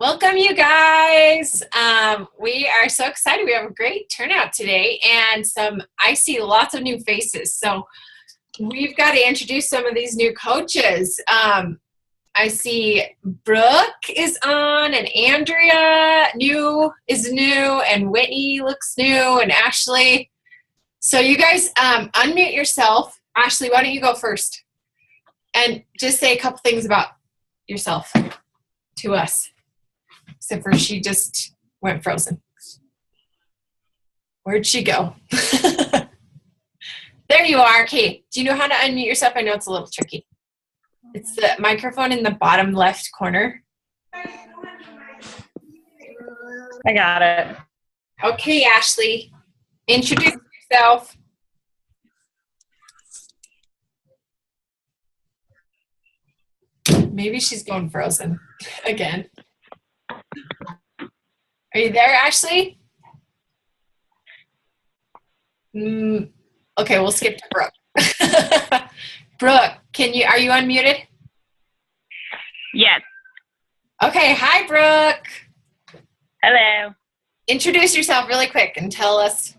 Welcome, you guys. We are so excited. We have a great turnout today, and I see lots of new faces. So we've got to introduce some of these new coaches. I see Brooke is on, and Andrea is new, and Whitney looks new, and Ashley. So you guys unmute yourself. Ashley, why don't you go first? And just say a couple things about yourself to us. Except for she just went frozen. Where'd she go? There you are. Okay. Do you know how to unmute yourself? I know it's a little tricky. It's the microphone in the bottom left corner. I got it. Okay, Ashley. Introduce yourself. Maybe she's going frozen again. Are you there, Ashley? Okay, we'll skip to Brooke. Brooke, are you unmuted? Yes. Okay, hi, Brooke. Hello. Introduce yourself really quick and tell us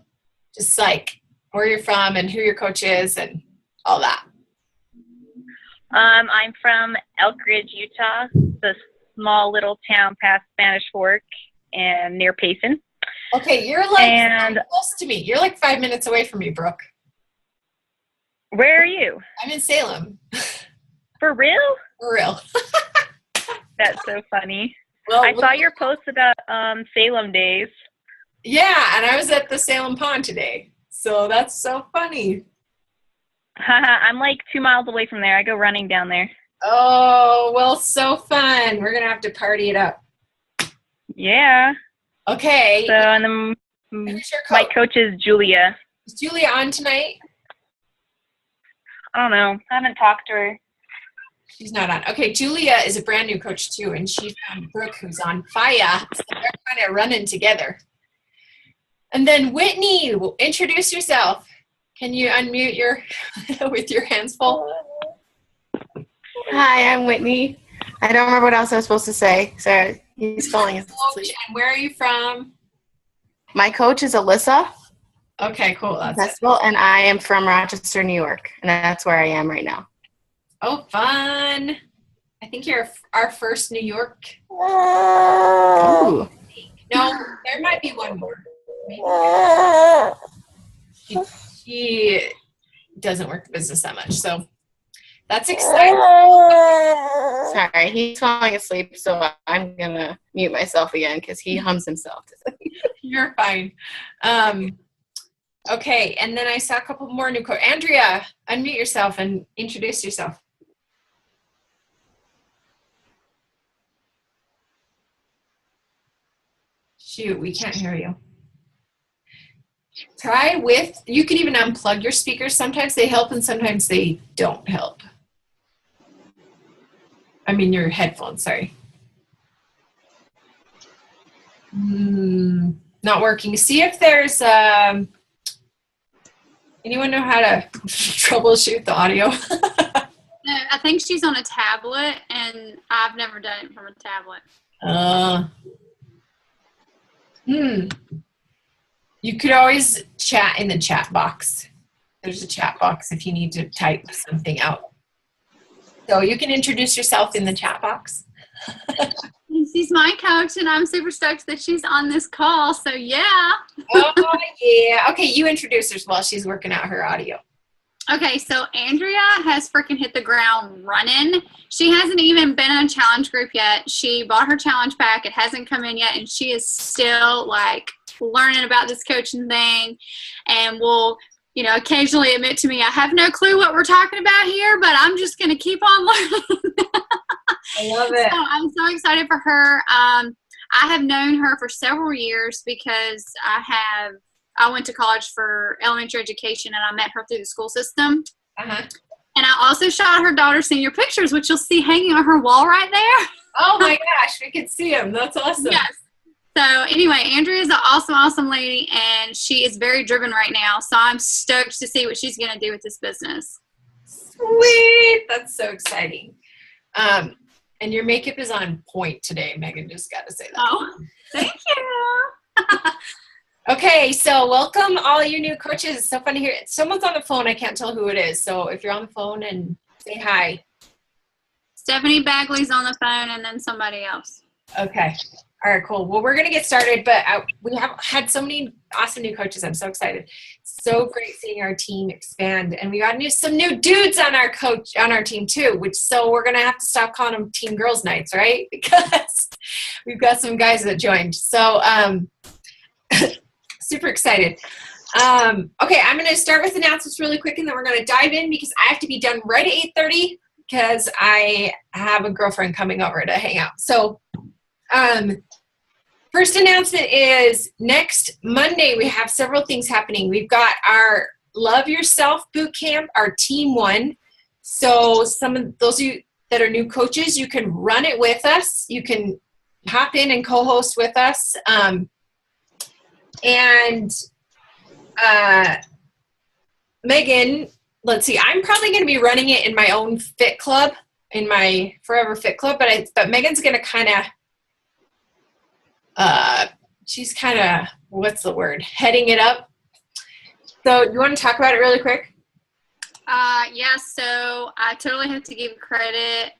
just like where you're from and who your coach is and all that. I'm from Elk Ridge, Utah. It's a small little town past Spanish Fork and near Payson. Okay, you're like close to me. You're like 5 minutes away from me, Brooke. Where are you? I'm in Salem. For real? For real. That's so funny. Well, I saw your post about Salem days. Yeah, and I was at the Salem Pond today. So that's so funny. I'm like 2 miles away from there. I go running down there. Oh, well, so fun. We're going to have to party it up. Yeah. Okay. So, and then my coach is Julia. Is Julia on tonight? I don't know. I haven't talked to her. She's not on. Okay, Julia is a brand new coach too, and she found Brooke, who's on fire. So they're kind of running together. And then Whitney, introduce yourself. Can you unmute with your hands full? Hi, I'm Whitney. I don't remember what else I was supposed to say. Sorry, he's falling asleep. And where are you from? My coach is Alyssa. Okay, cool. That's Festival, and I am from Rochester, New York, and that's where I am right now. Oh, fun. I think you're our first New York. Ooh. No, there might be one more. Maybe. She doesn't work the business that much, so that's exciting. Sorry, he's falling asleep, so I'm going to mute myself again because he hums himself to sleep. You're fine. Okay, and then I saw a couple more new coaches. Andrea, unmute yourself and introduce yourself. Shoot, we can't hear you. You can even unplug your speakers. Sometimes they help and sometimes they don't help. I mean your headphones, sorry. Not working. See if there's, anyone know how to troubleshoot the audio? No, I think she's on a tablet, and I've never done it from a tablet. You could always chat in the chat box. There's a chat box if you need to type something out. So you can introduce yourself in the chat box. She's my coach, and I'm super stoked that she's on this call, so yeah. Oh, yeah. Okay, you introduce her while she's working out her audio. Okay, so Andrea has freaking hit the ground running. She hasn't even been in a challenge group yet. She bought her challenge pack. It hasn't come in yet, and she is still, like, learning about this coaching thing and will, occasionally admit to me, I have no clue what we're talking about here, but I'm just going to keep on learning. I love it. So I'm so excited for her. I have known her for several years because I went to college for elementary education, and I met her through the school system. Uh-huh. And I also shot her daughter's senior pictures, which you'll see hanging on her wall right there. Oh my gosh, we can see them. That's awesome. Yes. So anyway, Andrea is an awesome, awesome lady, and she is very driven right now. So I'm stoked to see what she's going to do with this business. Sweet. That's so exciting. And your makeup is on point today, Megan. Just got to say that. Oh, thank you. Okay, so welcome all you new coaches. It's so fun to hear. Someone's on the phone. I can't tell who it is. So if you're on the phone, and say hi. Stephanie Bagley's on the phone, and then somebody else. Okay. All right, cool. Well, we're going to get started, but we have had so many awesome new coaches. I'm so excited. So great seeing our team expand. And we got some new dudes on our team too, so we're going to have to stop calling them Team Girls Nights, right? Because we've got some guys that joined. So super excited. Okay, I'm going to start with announcements really quick, and then we're going to dive in because I have to be done right at 8:30 because I have a girlfriend coming over to hang out. So first announcement is next Monday we have several things happening. We've got our Love Yourself boot camp, our team 1. So some of those of you that are new coaches, you can run it with us. You can hop in and co-host with us. Megan, let's see, I'm probably going to be running it in my own fit club, in my Forever Fit Club, but Megan's going to kind of she's kind of, what's the word, heading it up. So you want to talk about it really quick? Yeah, so I totally have to give credit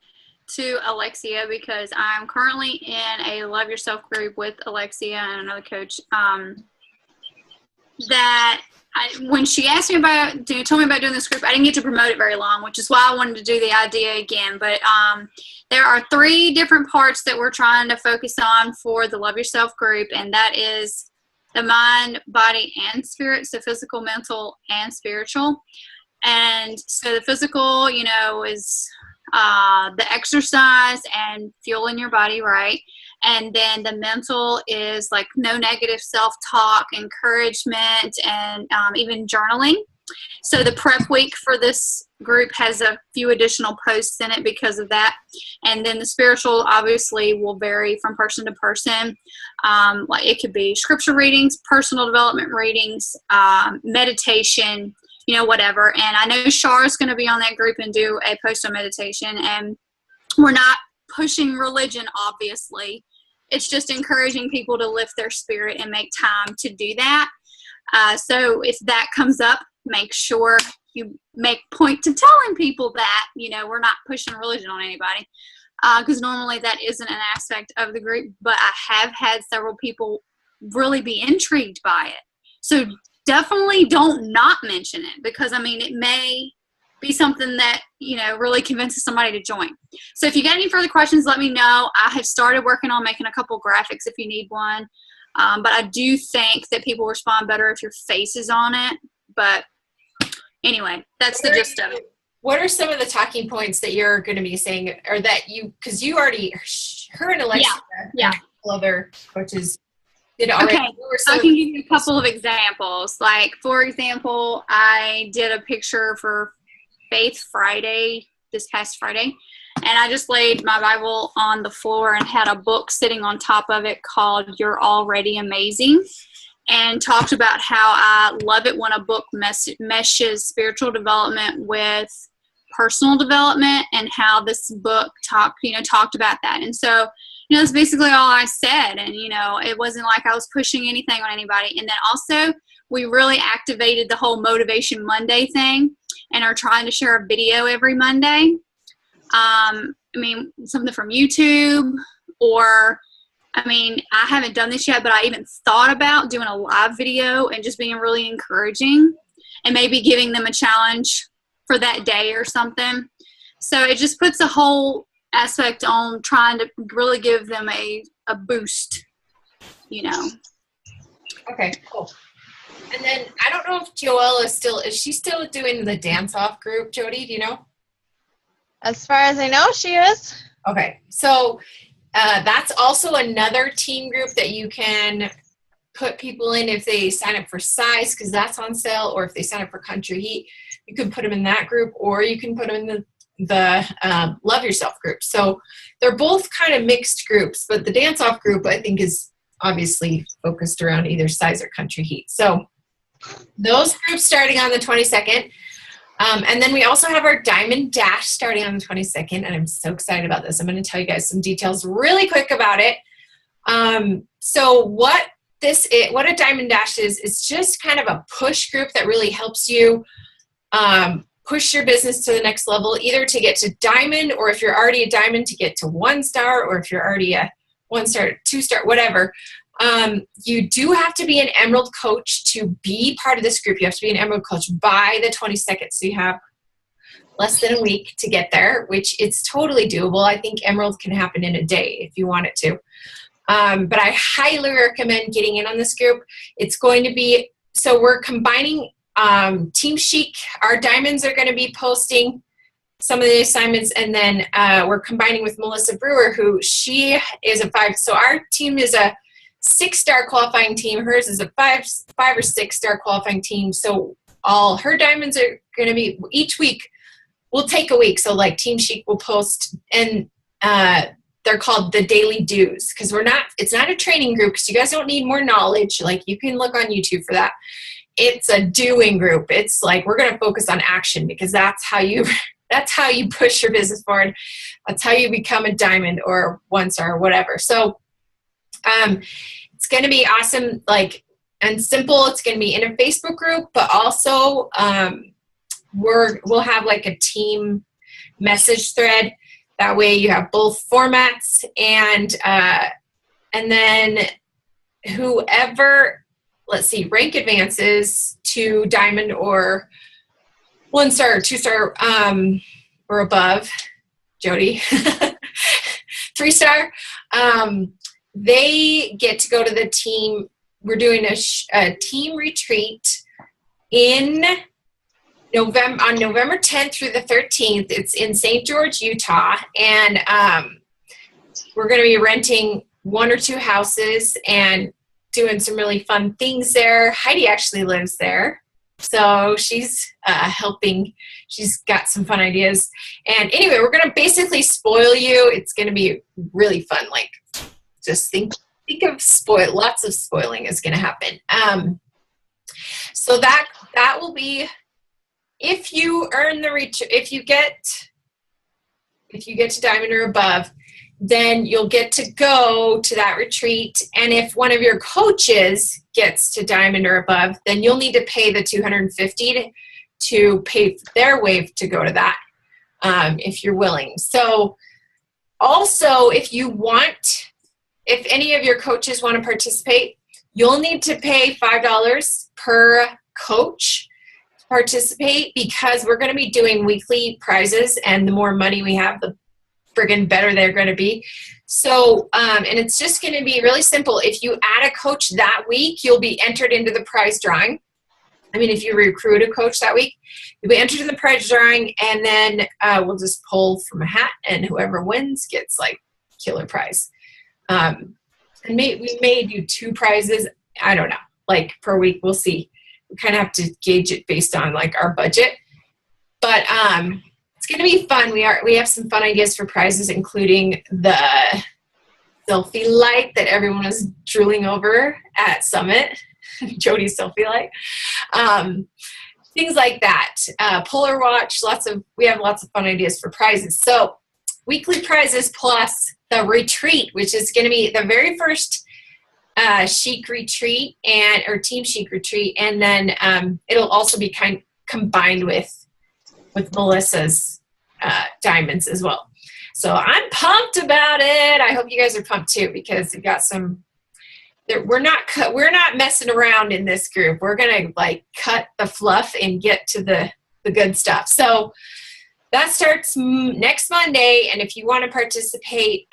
to Alexia because I'm currently in a Love Yourself group with Alexia and another coach when she asked me told me about doing this group, I didn't get to promote it very long, which is why I wanted to do the idea again. But there are 3 different parts that we're trying to focus on for the Love Yourself group, and that is the mind, body, and spirit, so physical, mental, and spiritual. And so the physical, is the exercise and fueling your body, right? And then the mental is like no negative self-talk, encouragement, and even journaling. So the prep week for this group has a few additional posts in it because of that. And then the spiritual obviously will vary from person to person. Like it could be scripture readings, personal development readings, meditation, whatever. And I know Char's going to be on that group and do a post on meditation. And we're not pushing religion, obviously. It's just encouraging people to lift their spirit and make time to do that. So if that comes up, make sure you make point to telling people that, we're not pushing religion on anybody. Because normally that isn't an aspect of the group. But I have had several people really be intrigued by it. So definitely don't not mention it because, it may be something that, really convinces somebody to join. So if you got any further questions, let me know. I have started working on making a couple graphics if you need one. But I do think that people respond better if your face is on it. But anyway, that's the gist of it. What are some of the talking points that you're going to be saying, or that because you already, her and Alexa, and other coaches did already. Okay, I can give you a couple of examples. Like, for example, I did a picture for Faith Friday, this past Friday, and I just laid my Bible on the floor and had a book sitting on top of it called You're Already Amazing, and talked about how I love it when a book meshes spiritual development with personal development, and how this book talked about that. And so, that's basically all I said. And, it wasn't like I was pushing anything on anybody. And then also, we really activated the whole Motivation Monday thing and are trying to share a video every Monday. Something from YouTube, or, I haven't done this yet, but I even thought about doing a live video and just being really encouraging and maybe giving them a challenge for that day or something. So it just puts a whole aspect on trying to really give them a boost, Okay, cool. And then I don't know if Joelle is she still doing the dance off group, Jody? Do you know? As far as I know, she is. Okay, so that's also another team group that you can put people in if they sign up for Size, because that's on sale, or if they sign up for Country Heat, you can put them in that group, or you can put them in the Love Yourself group. So they're both kind of mixed groups, but the dance off group I think is obviously focused around either Size or Country Heat. So those groups starting on the 22nd. And then we also have our Diamond Dash starting on the 22nd, and I'm so excited about this. I'm going to tell you guys some details really quick about it. So what a Diamond Dash is, it's just kind of a push group that really helps you push your business to the next level, either to get to Diamond, or if you're already a Diamond, to get to 1-star, or if you're already a 1-star, 2-star, whatever. You do have to be an Emerald coach to be part of this group. You have to be an Emerald coach by the 22nd. So you have less than a week to get there, which it's totally doable. I think Emerald can happen in a day if you want it to. But I highly recommend getting in on this group. It's going to be, so we're combining Team Chic. Our Diamonds are going to be posting some of the assignments, and then we're combining with Melissa Brewer, who she is a 5. So our team is a 6-star qualifying team. Hers is a 5 or 6-star qualifying team. So all her Diamonds are going to be, each week we'll take a week. So like Team Chic will post, and they're called the Daily Do's, because it's not a training group, because you guys don't need more knowledge. Like, you can look on YouTube for that. It's a doing group. It's like, we're going to focus on action, because that's how you push your business forward. That's how you become a Diamond or 1-star or whatever. So it's going to be awesome, like, and simple. It's going to be in a Facebook group, but also we'll have like a team message thread. That way you have both formats, and then whoever, let's see, rank advances to Diamond or 1-star or 2-star or above, Jody, 3-star, they get to go to the team. We're doing a team retreat in November, on November 10th through the 13th. It's in St. George, Utah, and we're going to be renting 1 or 2 houses and doing some really fun things there. Heidi actually lives there, so she's helping. She's got some fun ideas. And anyway, we're going to basically spoil you. It's going to be really fun. Like, just think of lots of spoiling is going to happen. So that will be, if you earn the if you get to Diamond or above, then you'll get to go to that retreat. And if one of your coaches gets to Diamond or above, then you'll need to pay the $250 to pay their wave to go to that, if you're willing. So also, if any of your coaches want to participate, you'll need to pay $5 per coach to participate, because we're going to be doing weekly prizes, and the more money we have, the friggin' better they're going to be. So, and it's just going to be really simple. If you add a coach that week, you'll be entered into the prize drawing. I mean, if you recruit a coach that week, you'll be entered in the prize drawing, and then we'll just pull from a hat, and whoever wins gets like killer prize. And we may do 2 prizes. I don't know, like per week. We'll see. We kind of have to gauge it based on like our budget. But it's going to be fun. We have some fun ideas for prizes, including the selfie light that everyone was drooling over at Summit. Jody's selfie light. Things like that. Polar watch. We have lots of fun ideas for prizes. So weekly prizes plus the retreat, which is going to be the very first Chic retreat or Team Chic retreat, and then it'll also be combined with Melissa's Diamonds as well. So I'm pumped about it. I hope you guys are pumped too, because we've got some. We're not messing around in this group. We're gonna like cut the fluff and get to the good stuff. So that starts next Monday, and if you want to participate,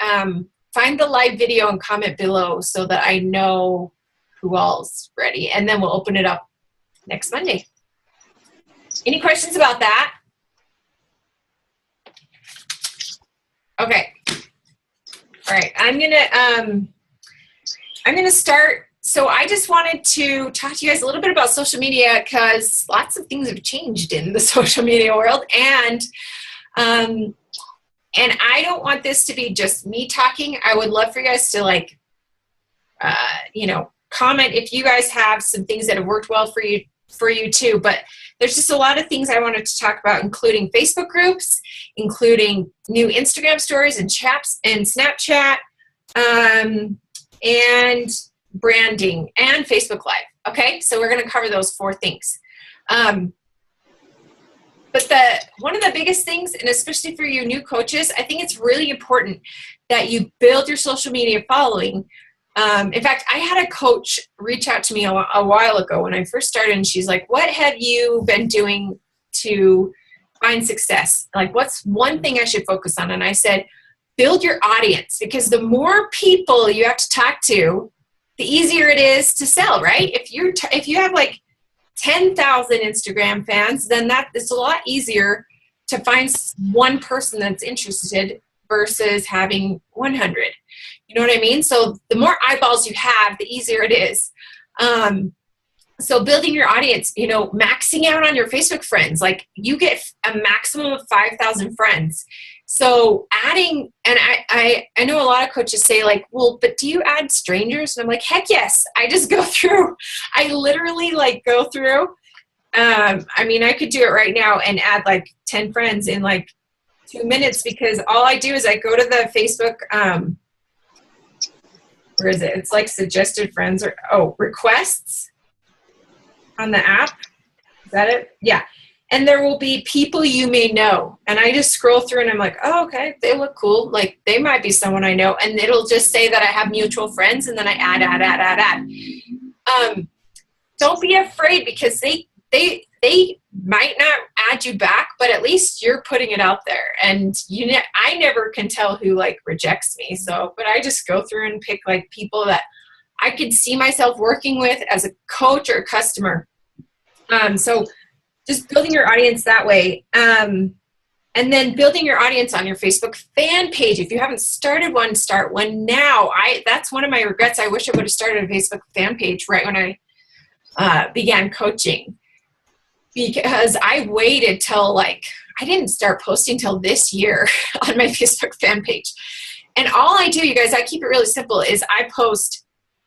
find the live video and comment below so that I know who all's ready, and then we'll open it up next Monday. Any questions about that? Okay. All right. I'm gonna start. So I just wanted to talk to you guys a little bit about social media, because lots of things have changed in the social media world, and I don't want this to be just me talking. I would love for you guys to comment if you guys have some things that have worked well for you for you too. But there's just a lot of things I wanted to talk about, including Facebook groups, including new Instagram stories and chats and Snapchat, and branding and Facebook Live. Okay, so we're going to cover those 4 things. But one of the biggest things, and especially for you new coaches, I think it's really important that you build your social media following. In fact, I had a coach reach out to me a while ago when I first started, and she's like, what have you been doing to find success? Like, what's one thing I should focus on? And I said, build your audience, because the more people you have to talk to, the easier it is to sell, right? If you have like 10,000 Instagram fans, then it's a lot easier to find one person that's interested versus having 100. You know what I mean? So the more eyeballs you have, the easier it is. So building your audience, maxing out on your Facebook friends, like you get a maximum of 5,000 friends. So adding, and I know a lot of coaches say like, well, but do you add strangers? And I'm like, heck yes. I just go through, I literally like go through. I could do it right now and add like 10 friends in like 2 minutes, because all I do is I go to the Facebook, where is it? It's like suggested friends or requests on the app. Is that it? Yeah. And there will be people you may know. And I just scroll through and I'm like, oh, okay, they look cool. Like they might be someone I know. And it'll just say that I have mutual friends, and then I add. Don't be afraid, because they might not add you back, but at least you're putting it out there. And I never can tell who like rejects me. So, but I just go through and pick like people that I could see myself working with as a coach or a customer. So just building your audience that way. And then building your audience on your Facebook fan page. If you haven't started one, start one now. That's one of my regrets. I wish I would have started a Facebook fan page right when I began coaching, because I waited till I didn't start posting till this year on my Facebook fan page. And all I do, you guys, I keep it really simple, is I post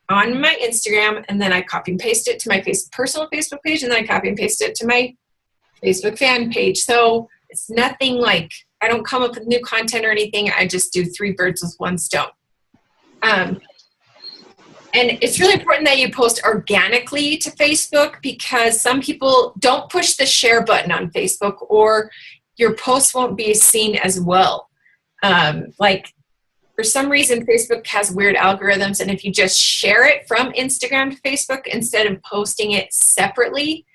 on my Instagram, and then I copy and paste it to my personal Facebook page, and then I copy and paste it to my Facebook fan page. So it's nothing like, I don't come up with new content or anything. I just do 3 birds with 1 stone. And it's really important that you post organically to Facebook, because some people don't push the share button on Facebook, or your posts won't be seen as well. For some reason, Facebook has weird algorithms, and if you just share it from Instagram to Facebook instead of posting it separately,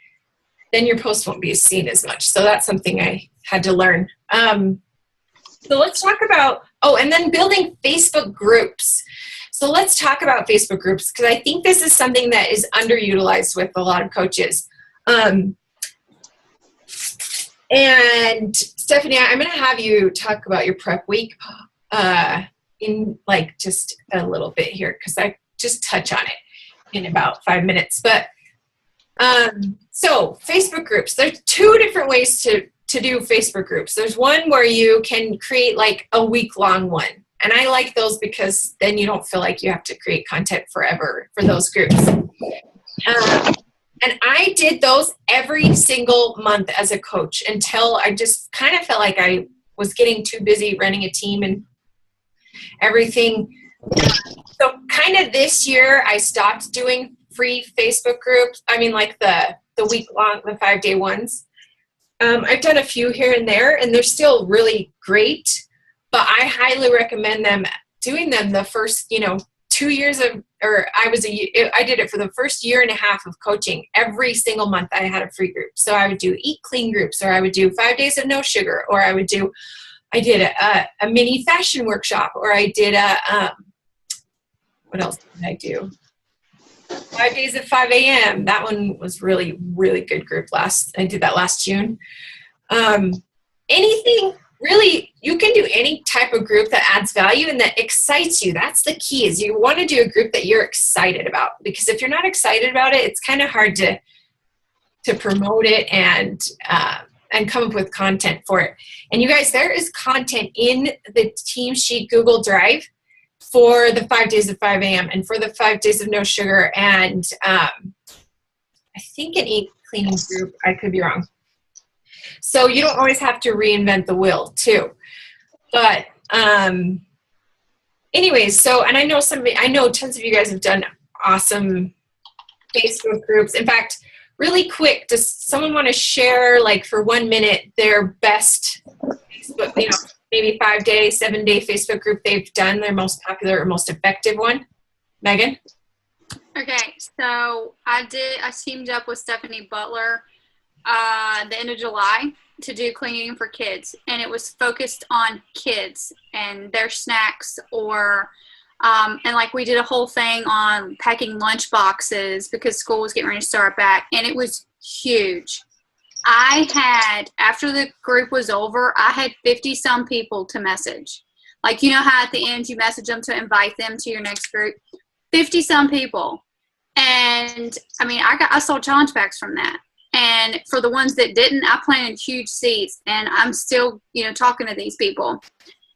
then your post won't be seen as much. So that's something I had to learn. So let's talk about, and then building Facebook groups. So let's talk about Facebook groups, because I think this is something that is underutilized with a lot of coaches. And Stephanie, I'm going to have you talk about your prep week in just a little bit here, because I just touch on it in about 5 minutes. But so Facebook groups, there's 2 different ways to do Facebook groups. There's one where you can create like a week-long one. And I like those, because then you don't feel like you have to create content forever for those groups. And I did those every single month as a coach, until I just kind of felt like I was getting too busy running a team and everything. So kind of this year, I stopped doing free Facebook groups. Like the week-long, the 5-day ones. I've done a few here and there, and they're still really great. But I highly recommend doing them the first, 2 years I did it for the first 1.5 years of coaching. Every single month I had a free group. So I would do eat clean groups, or I would do 5 days of no sugar, or I did a mini fashion workshop, or I did what else did I do? 5 days at 5 a.m. That one was really, really good group. I did that last June. Anything, really, you can do any type of group that adds value and that excites you. That's the key, is you want to do a group that you're excited about. Because if you're not excited about it, it's kind of hard to promote it and come up with content for it. And you guys, there is content in the TeamSheet Google Drive for the 5 days of 5 a.m. and for the 5 days of no sugar, and I think an eat cleaning group. I could be wrong. So you don't always have to reinvent the wheel too. But anyways, so, and I know tons of you guys have done awesome Facebook groups. In fact, really quick, does someone want to share, like, for 1 minute, their best Facebook, maybe 5-day, 7-day Facebook group they've done, their most popular or most effective one? Megan? Okay, so I teamed up with Stephanie Butler the end of July to do cleaning for kids, and it was focused on kids and their snacks, or and like we did a whole thing on packing lunch boxes because school was getting ready to start back, and it was huge. After the group was over, I had 50 some people to message. Like, you know how at the end you message them to invite them to your next group? 50 some people. And I mean, I sold challenge packs from that. And for the ones that didn't, I planted huge seeds, and I'm still, talking to these people.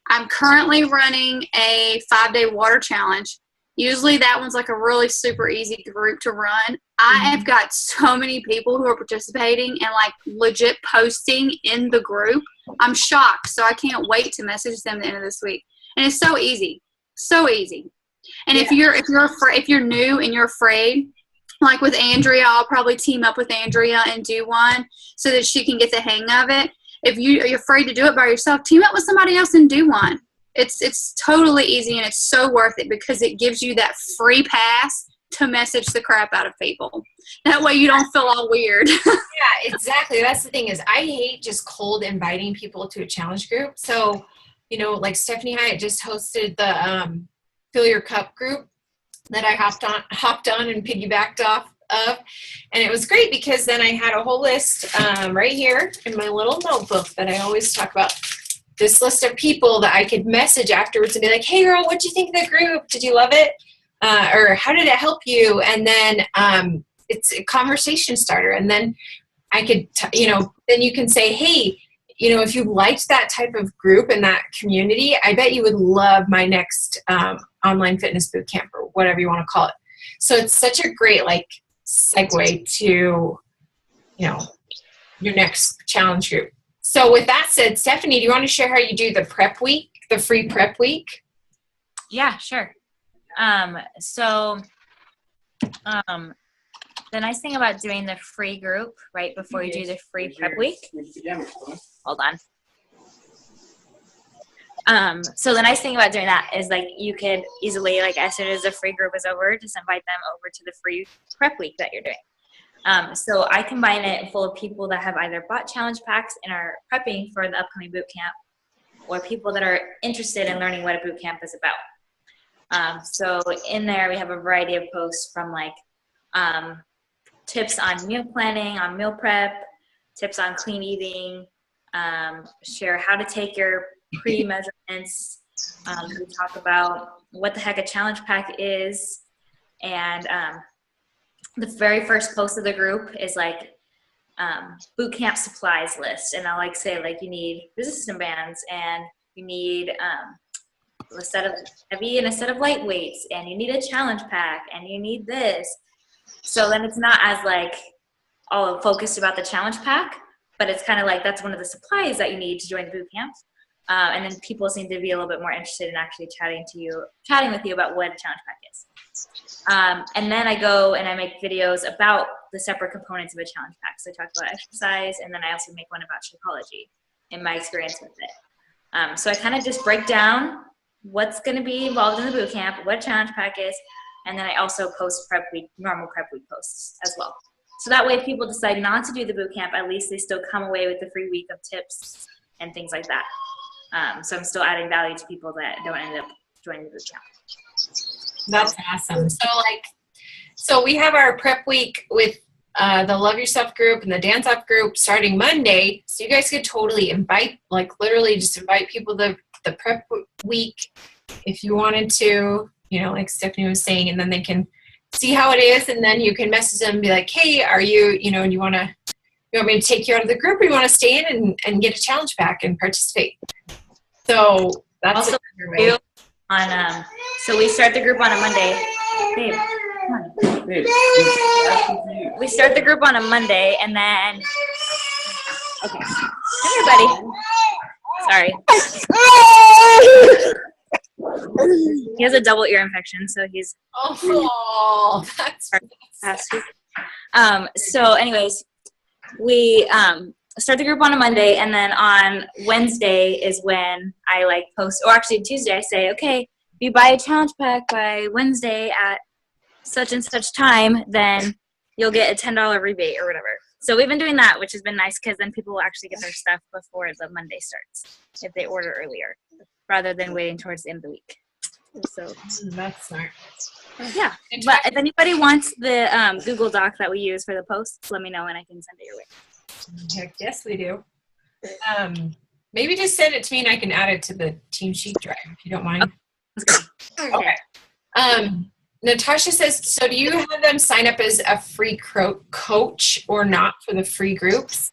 I'm currently running a 5-day water challenge. Usually that one's like a really super easy group to run. I have got so many people who are participating and like legit posting in the group. I'm shocked. So I can't wait to message them at the end of this week. And it's so easy. So easy. And if you're new and you're afraid, like with Andrea, I'll probably team up with Andrea and do one so that she can get the hang of it. If you're afraid to do it by yourself, team up with somebody else and do one. It's totally easy, and it's so worth it because it gives you that free pass to message the crap out of people. That way you don't feel all weird. Yeah, exactly. That's the thing is I hate just cold inviting people to a challenge group. So, like Stephanie Hyatt just hosted the Fill Your Cup group that I hopped on and piggybacked off of. And it was great because then I had a whole list right here in my little notebook that I always talk about. This list of people that I could message afterwards and be like, hey girl, what'd you think of the group? Did you love it? Or how did it help you? And then it's a conversation starter. And then I could, then you can say, hey, if you liked that type of group and that community, I bet you would love my next online fitness boot camp or whatever you want to call it. So it's such a great segue to, your next challenge group. So with that said, Stephanie, do you want to share how you do the prep week, the free prep week? Yeah, sure. The nice thing about doing the free group right before you do the free prep week, hold on. So the nice thing about doing that is you could easily, as soon as the free group is over, just invite them over to the free prep week that you're doing. So I combine it full of people that have either bought challenge packs and are prepping for the upcoming boot camp, or people that are interested in learning what a boot camp is about. So in there we have a variety of posts from tips on meal planning, on meal prep, tips on clean eating, share how to take your pre-measurements. We talk about what the heck a challenge pack is, and the very first post of the group is boot camp supplies list, and I'll say you need resistance bands, and you need a set of heavy and a set of lightweights, and you need a challenge pack, and you need this. So then it's not as all focused about the challenge pack, but it's kind of that's one of the supplies that you need to join the boot camp. And then people seem to be a little bit more interested in actually chatting with you about what a challenge pack is. And then I go and I make videos about the separate components of a challenge pack. So I talk about exercise, and then I also make one about Shakeology and my experience with it. So I kind of just break down what's going to be involved in the boot camp, what a challenge pack is, and then I also post normal prep week posts as well. So that way if people decide not to do the boot camp, at least they still come away with the free week of tips and things like that. So I'm still adding value to people that don't end up joining the boot camp. That's awesome. So we have our prep week with the Love Yourself group and the Dance Off group starting Monday. So you guys could totally invite, literally just invite people to the prep week if you wanted to, like Stephanie was saying, and then they can see how it is, and then you can message them and be like, hey, are you, do you want me to take you out of the group, or you want to stay in and get a challenge pack and participate? So that's also way. So we start the group on a Monday. Babe, We start the group on a Monday, and then okay, come here, buddy. Sorry, he has a double ear infection, so he's Oh, that's So anyways, we start the group on a Monday, and then on Wednesday is when I like post, or actually Tuesday I say, okay, if you buy a challenge pack by Wednesday at such and such time, then you'll get a $10 rebate or whatever. So we've been doing that, which has been nice because then people will actually get their stuff before the Monday starts if they order earlier, rather than waiting towards the end of the week. So that's smart. yeah, but if anybody wants the Google Doc that we use for the posts, let me know and I can send it your way. Heck yes, we do. Maybe just send it to me and I can add it to the Team Sheet drive if you don't mind. Okay. Natasha says, so do you have them sign up as a free coach or not for the free groups?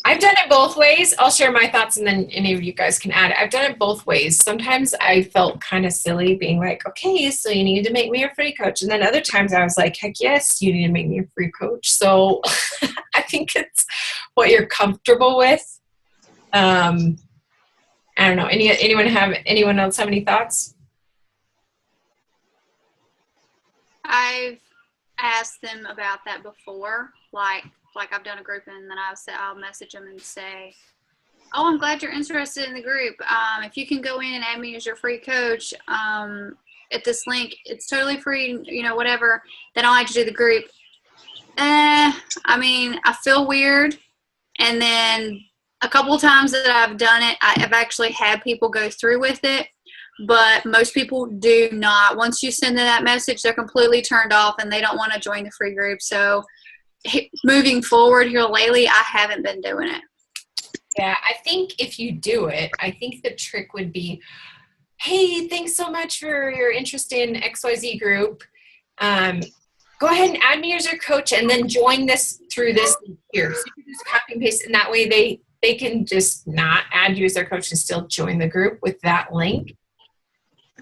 I've done it both ways. I'll share my thoughts and then any of you guys can add. I've done it both ways. Sometimes I felt kind of silly being like, okay, so you need to make me a free coach. And then other times I was like, heck yes, you need to make me a free coach. So I think it's what you're comfortable with. I don't know. Anyone else have any thoughts? I've asked them about that before, like I've done a group and then I'll message them and say, oh, I'm glad you're interested in the group. If you can go in and add me as your free coach at this link, it's totally free, whatever. Then I'll add you to the group. I feel weird. And then a couple of times that I've done it, I've actually had people go through with it. But most people do not. Once you send them that message, they're completely turned off and they don't want to join the free group. So moving forward here lately, I haven't been doing it. Yeah, I think if you do it, I think the trick would be, hey, thanks so much for your interest in XYZ group. Go ahead and add me as your coach and then join this through this here. So you can just copy and paste, and that way they can just not add you as their coach and still join the group with that link.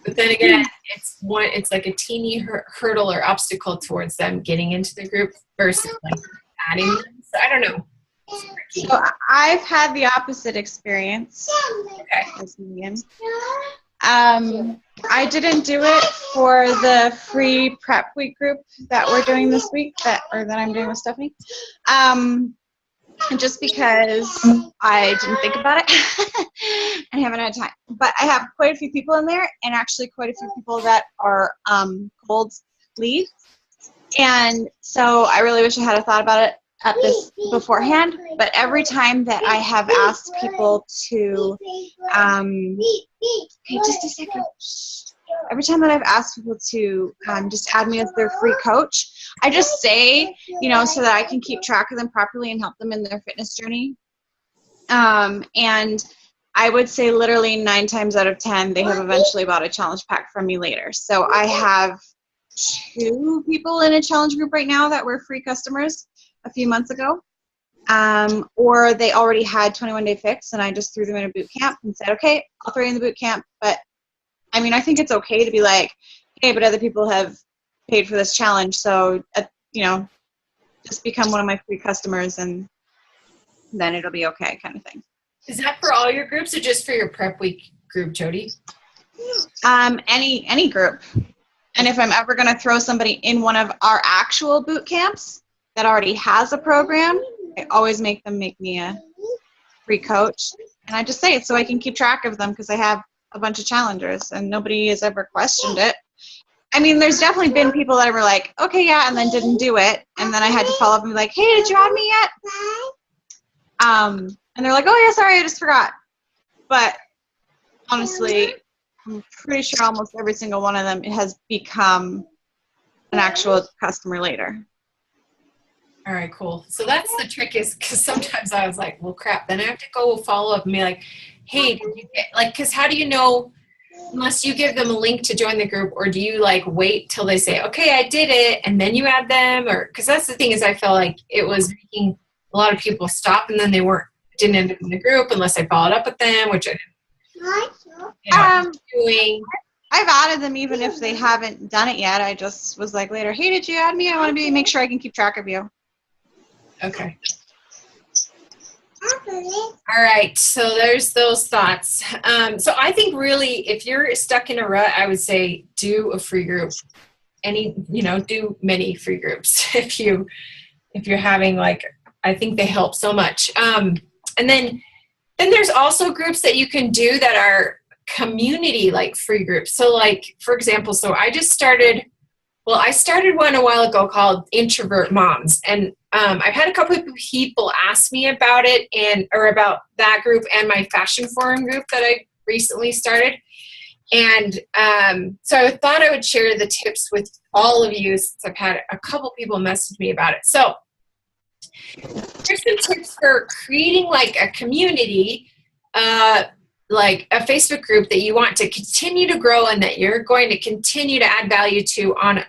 But then again, it's like a teeny hurdle or obstacle towards them getting into the group versus like adding them. So I don't know. So I've had the opposite experience. Okay. I didn't do it for the free prep week group that we're doing this week, that I'm doing with Stephanie. Just because I didn't think about it and haven't had time. But I have quite a few people in there, and actually quite a few people that are cold leads. And so I really wish I had thought about it at this beforehand. But every time that I have asked people to, okay, just a second. Every time that I've asked people to just add me as their free coach, I just say, so that I can keep track of them properly and help them in their fitness journey. And I would say literally 9 times out of 10, they have eventually bought a challenge pack from me later. So I have 2 people in a challenge group right now that were free customers a few months ago. Or they already had 21 Day Fix, and I just threw them in a boot camp and said, okay, I'll throw you in the boot camp. But I think it's okay to be like, hey, but other people have paid for this challenge, so just become one of my free customers, and then it'll be okay, kind of thing. Is that for all your groups or just for your prep week group, Jody? Any group. And if I'm ever going to throw somebody in one of our actual boot camps that already has a program, I always make them make me a free coach, and I just say it so I can keep track of them because I have a bunch of challengers and nobody has ever questioned it. There's definitely been people that were like, okay, yeah, and then didn't do it. And then I had to follow up and be like, hey, did you add me yet? And they're like, oh, yeah, sorry, I just forgot. But honestly, I'm pretty sure almost every single one of them has become an actual customer later. All right, cool. So that's the trick, is because sometimes I was like, well, crap, then I have to go follow up and be like, hey, did you get, because how do you know, unless you give them a link to join the group, or do you wait till they say, okay, I did it, and then you add them? Or because that's the thing, is I felt like it was making a lot of people stop, and then they didn't end up in the group unless I followed up with them, which I didn't doing. I've added them even if they haven't done it yet. I just was like later, hey, did you add me? I want to make sure I can keep track of you. Okay. All right, so there's those thoughts. So I think really, if you're stuck in a rut, I would say do a free group. Do many free groups if you're having I think they help so much. And then there's also groups that you can do that are community free groups. So for example, I started one a while ago called Introvert Moms, and I've had a couple of people ask me about it or about that group and my Fashion Forum group that I recently started. And so I thought I would share the tips with all of you since I've had a couple people message me about it. So here's some tips for creating a community, like a Facebook group that you want to continue to grow and that you're going to continue to add value to on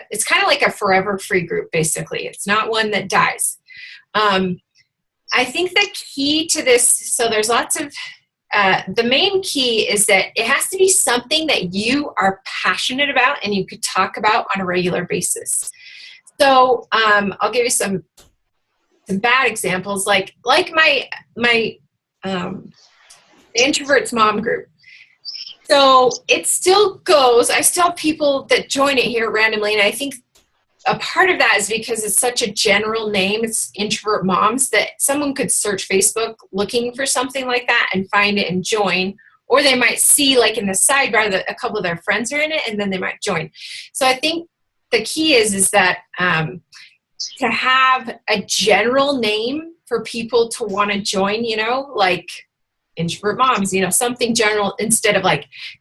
it's kind of like a forever free group, basically. It's not one that dies. I think the key to this, so there's lots of the main key is that it has to be something that you are passionate about and you could talk about on a regular basis. So I'll give you some bad examples, like my Introverts Mom group. So it still goes. I still have people that join it here randomly, and I think a part of that is because it's such a general name. It's Introvert Moms, that someone could search Facebook looking for something like that and find it and join, or they might see in the sidebar that a couple of their friends are in it, and then they might join. So I think the key is that to have a general name for people to want to join, like Introvert Moms, something general instead of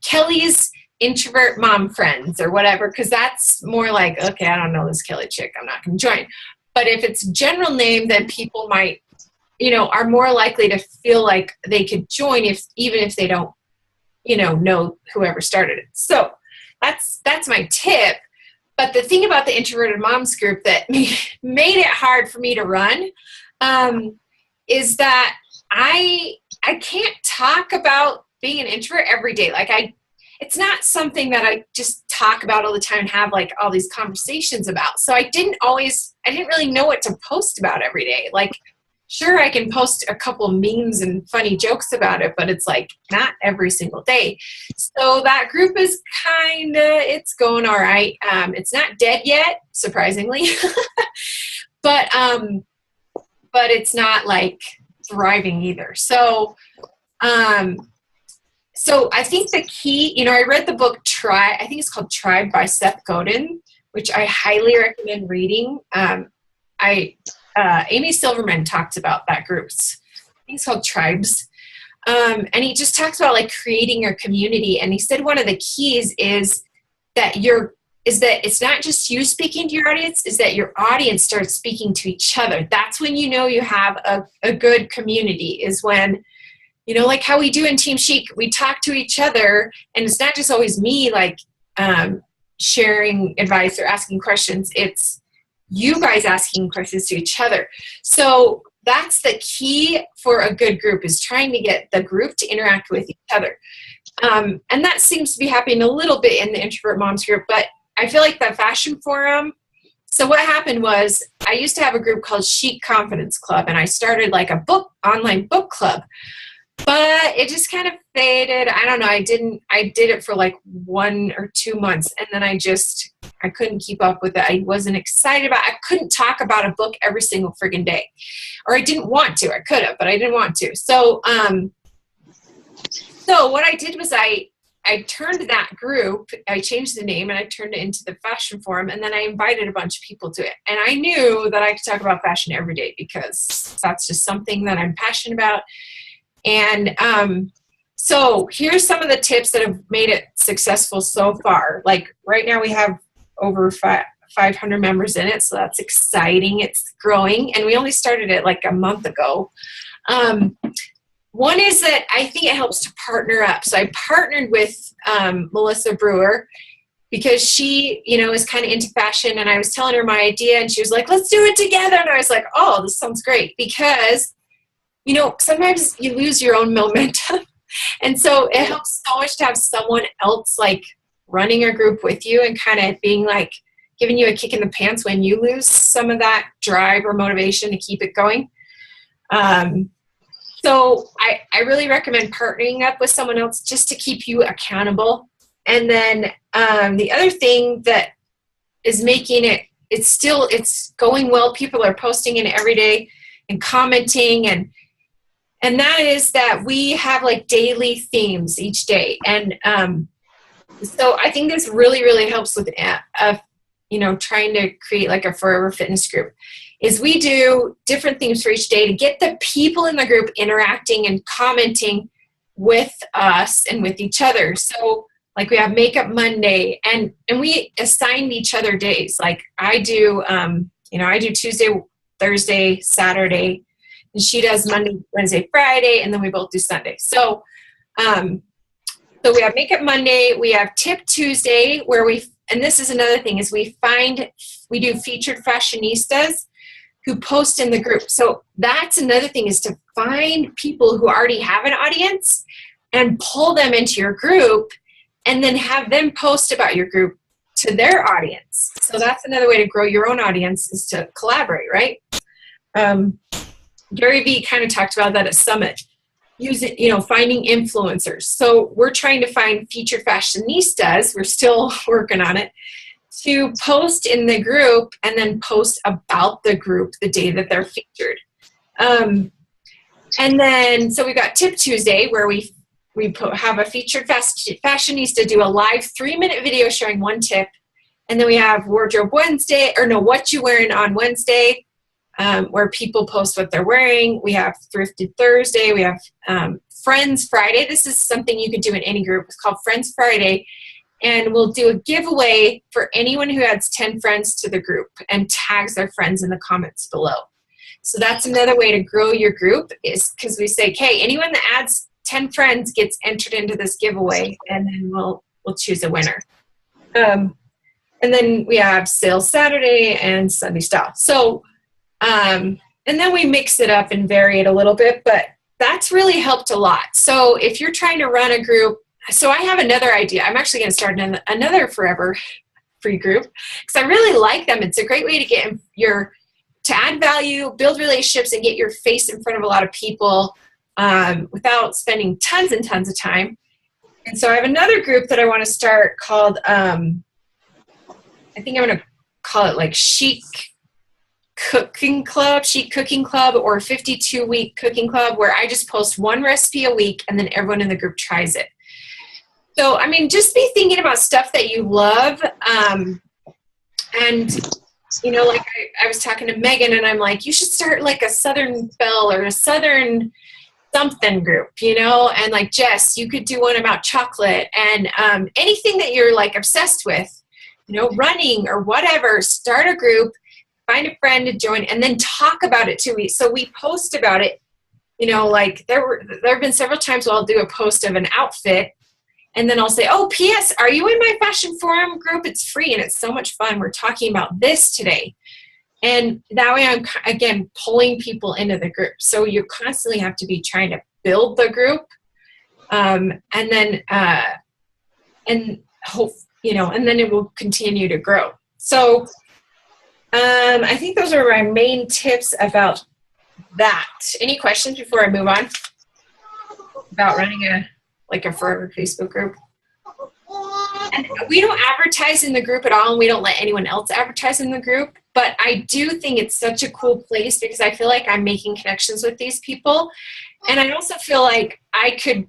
Kelly's Introvert Mom Friends or whatever, because that's more okay, I don't know this Kelly chick, I'm not going to join. But if it's general name, then people might, are more likely to feel like they could join even if they don't, know whoever started it. So that's my tip. But the thing about the Introverted Moms group that made it hard for me to run is that I can't talk about being an introvert every day. It's not something that I just talk about all the time and have all these conversations about. So I didn't really know what to post about every day. Sure, I can post a couple memes and funny jokes about it, but it's not every single day. So that group is it's going all right. It's not dead yet, surprisingly, but it's not thriving either. So I think the key, I read the book I think it's called Tribe by Seth Godin, which I highly recommend reading. Amy Silverman talks about that group. I think it's called Tribes. And he just talks about creating your community. And he said one of the keys is that it's not just you speaking to your audience, is that your audience starts speaking to each other. That's when you have a good community, is when, how we do in Team Chic, we talk to each other, and it's not just always me sharing advice or asking questions. It's you guys asking questions to each other. So that's the key for a good group, is trying to get the group to interact with each other. And that seems to be happening a little bit in the Introvert Moms group, but I feel like the Fashion Forum. So what happened was I used to have a group called Chic Confidence Club, and I started an online book club, but it just kind of faded. I don't know. I did it for 1 or 2 months, and then I couldn't keep up with it. I wasn't excited about it. I couldn't talk about a book every single friggin' day, or I didn't want to. I could have, but I didn't want to. So what I did was I turned that group, I changed the name, and I turned it into the Fashion Forum, and then I invited a bunch of people to it. And I knew that I could talk about fashion every day because that's just something that I'm passionate about. And so here's some of the tips that have made it successful so far. Right now we have over 500 members in it, so that's exciting. It's growing, and we only started it a month ago. One is that I think it helps to partner up. So I partnered with Melissa Brewer because she, is kind of into fashion, and I was telling her my idea, and she was like, let's do it together. And I was like, oh, this sounds great, because, sometimes you lose your own momentum. And so it helps so much to have someone else running a group with you and kind of being like, giving you a kick in the pants when you lose some of that drive or motivation to keep it going. So I really recommend partnering up with someone else just to keep you accountable. And then the other thing that is making it's going well. People are posting in every day and commenting, and that is that we have like daily themes each day. And so I think this really, really helps with trying to create like a forever fitness group, is we do different themes for each day to get the people in the group interacting and commenting with us and with each other. So like we have Makeup Monday, and we assign each other days. Like I do, I do Tuesday, Thursday, Saturday, and she does Monday, Wednesday, Friday, and then we both do Sunday. So we have Makeup Monday, we have Tip Tuesday, where and this is another thing, is we do featured fashionistas who post in the group. So that's another thing, is to find people who already have an audience and pull them into your group and then have them post about your group to their audience. So that's another way to grow your own audience, is to collaborate, right? Gary Vee kind of talked about that at Summit. Finding influencers. So we're trying to find featured fashionistas, we're still working on it, to post in the group and then post about the group the day that they're featured. And then, so we've got Tip Tuesday, where we have a featured fashionista do a live 3-minute video showing one tip. And then we have Wardrobe Wednesday, What You Wearing on Wednesday, where people post what they're wearing. We have Thrifted Thursday. We have Friends Friday. This is something you could do in any group. It's called Friends Friday. And we'll do a giveaway for anyone who adds 10 friends to the group and tags their friends in the comments below. So that's another way to grow your group, is because we say, okay, anyone that adds 10 friends gets entered into this giveaway, and then we'll choose a winner. And then we have Sales Saturday and Sunday Style. So, and then we mix it up and vary it a little bit, but that's really helped a lot. So if you're trying to run a group, so I have another idea. I'm actually going to start another Forever Free group, because I really like them. It's a great way to get to add value, build relationships, and get your face in front of a lot of people without spending tons and tons of time. And so I have another group that I want to start called, I think I'm going to call it like Chic Cooking Club, or 52-week Cooking Club, where I just post one recipe a week and then everyone in the group tries it. So, I mean, just be thinking about stuff that you love. And, like I was talking to Megan, and I'm like, you should start like a Southern Belle or a Southern something group, and like Jess, you could do one about chocolate, and anything that you're like obsessed with, running or whatever. Start a group, find a friend to join, and then talk about it too. So we post about it, like there have been several times where I'll do a post of an outfit, and then I'll say, oh, P.S., are you in my Fashion Forum group? It's free and it's so much fun. We're talking about this today. And that way I'm, again, pulling people into the group. So you constantly have to be trying to build the group. And then it will continue to grow. So I think those are my main tips about that. Any questions before I move on about running a Forever Facebook group? And we don't advertise in the group at all, and we don't let anyone else advertise in the group. But I do think it's such a cool place, because I feel like I'm making connections with these people. And I also feel like I could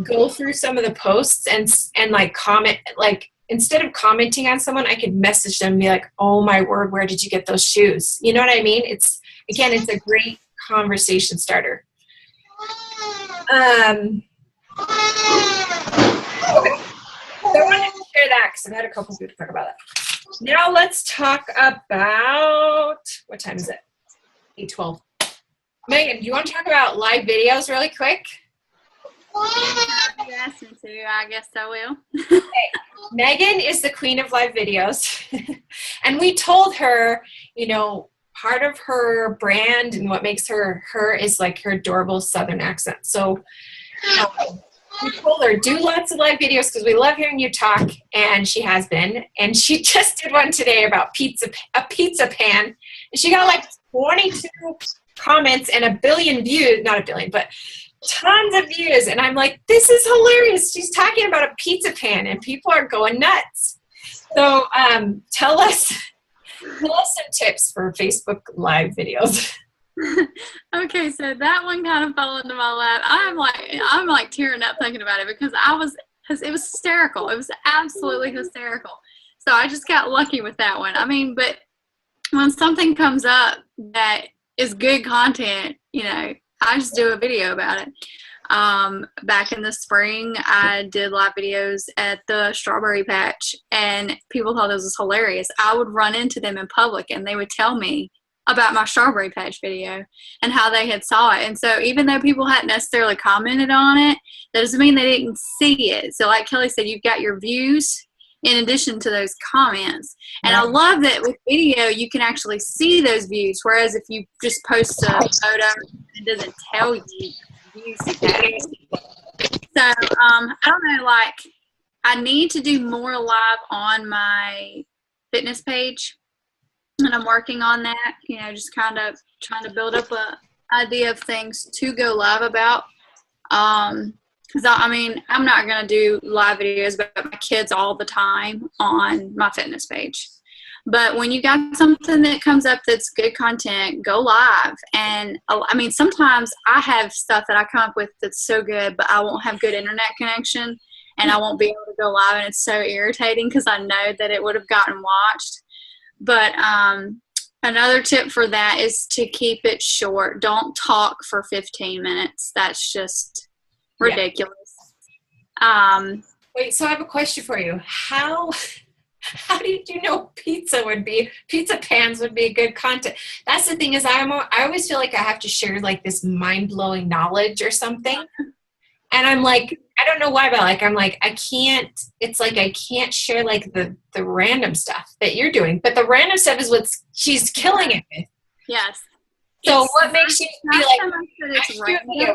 go through some of the posts and like comment, like instead of commenting on someone, I could message them and be like, oh my word, where did you get those shoes? You know what I mean? It's a great conversation starter. Okay. So I wanted to share that because I've had a couple people talk about that. Now let's talk about, what time is it? 8:12. Megan, do you want to talk about live videos really quick? You asked me to, I guess I will. Okay. Megan is the queen of live videos. And we told her, part of her brand and what makes her is like her adorable Southern accent. So we told her, do lots of live videos because we love hearing you talk, and she has been. And she just did one today about a pizza pan, and she got like 22 comments and a billion views, not a billion, but tons of views. And I'm like, this is hilarious. She's talking about a pizza pan, and people are going nuts. So tell us some tips for Facebook Live videos. Okay, so that one kind of fell into my lap. I'm like tearing up thinking about it because it was hysterical. It was absolutely hysterical. So I just got lucky with that one. I mean, but when something comes up that is good content, you know, I just do a video about it. Back in the spring, I did live videos at the strawberry patch, and people thought this was hilarious. I would run into them in public, and they would tell me about my strawberry patch video and how they had saw it. And so even though people hadn't necessarily commented on it, that doesn't mean they didn't see it. So like Kelly said, you've got your views in addition to those comments. And I love that with video, you can actually see those views. Whereas if you just post a photo, it doesn't tell you views. So I don't know, like I need to do more live on my fitness page. And I'm working on that, you know, just kind of trying to build up a idea of things to go live about. Because, I mean, I'm not going to do live videos about my kids all the time on my fitness page. But when you got something that comes up that's good content, go live. And, I mean, sometimes I have stuff that I come up with that's so good, but I won't have good internet connection, and I won't be able to go live. And it's so irritating because I know that it would have gotten watched. But another tip for that is to keep it short. Don't talk for 15 minutes. That's just ridiculous. Wait, so I have a question for you. How did you know pizza pans would be good content? That's the thing is I always feel like I have to share like this mind-blowing knowledge or something. And I'm like, I don't know why, but like, I'm like, I can't share like the random stuff that you're doing, but the random stuff is what she's killing it with. Yes. So what makes you be like, so much that it's random.